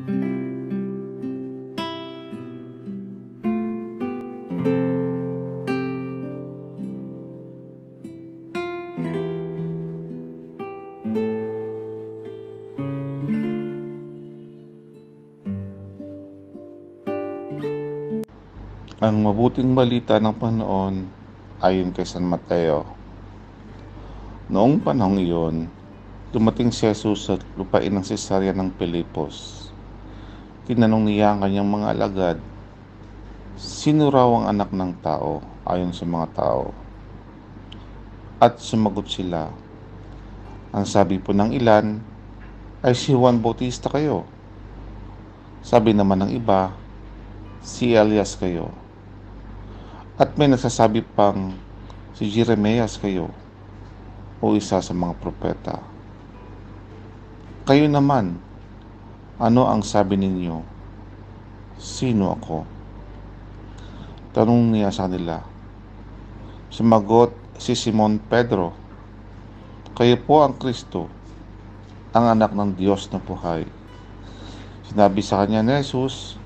Ang mabuting balita ng Panginoon ayon kay San Mateo. Noong panahong iyon, dumating si Jesus sa lupain ng Cesarea ng Pilipos. Tinanong niya ang kanyang mga alagad, sino raw ang anak ng tao ayon sa mga tao? At sumagot sila, ang sabi po ng ilan ay si Juan Bautista kayo. Sabi naman ng iba, si Elias kayo. At may nagsasabi pang si Jeremias kayo o isa sa mga propeta. Kayo naman, ano ang sabi ninyo? Sino ako? Tanong niya sa kanila. Sumagot si Simon Pedro, kayo po ang Kristo, ang anak ng Diyos na buhay. Sinabi sa kanya ni Jesus,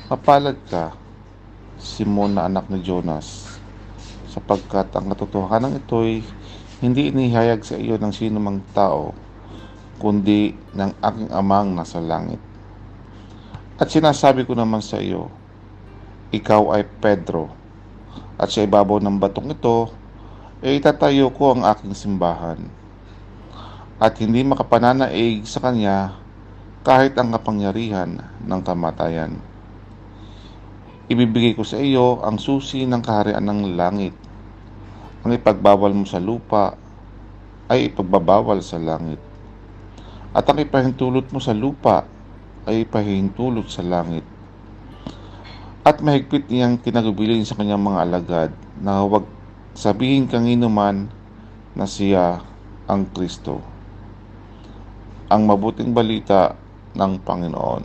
mapalad ka, Simon na anak ni Jonas, sapagkat ang katotohanan ito'y hindi inihayag sa iyo ng sino mang tao, kundi ng aking amang nasa langit. At sinasabi ko naman sa iyo, ikaw ay Pedro, at sa ibabaw ng batong ito, itatayo ko ang aking simbahan. At hindi makapananaig sa kanya kahit ang kapangyarihan ng kamatayan. Ibibigay ko sa iyo ang susi ng kaharian ng langit. Ang ipagbawal mo sa lupa ay ipagbabawal sa langit. At ang ipahintulot mo sa lupa ay ipahintulot sa langit. At mahigpit niyang kinagubilin sa kanyang mga alagad na huwag sabihin kanino man na siya ang Kristo. Ang mabuting balita ng Panginoon.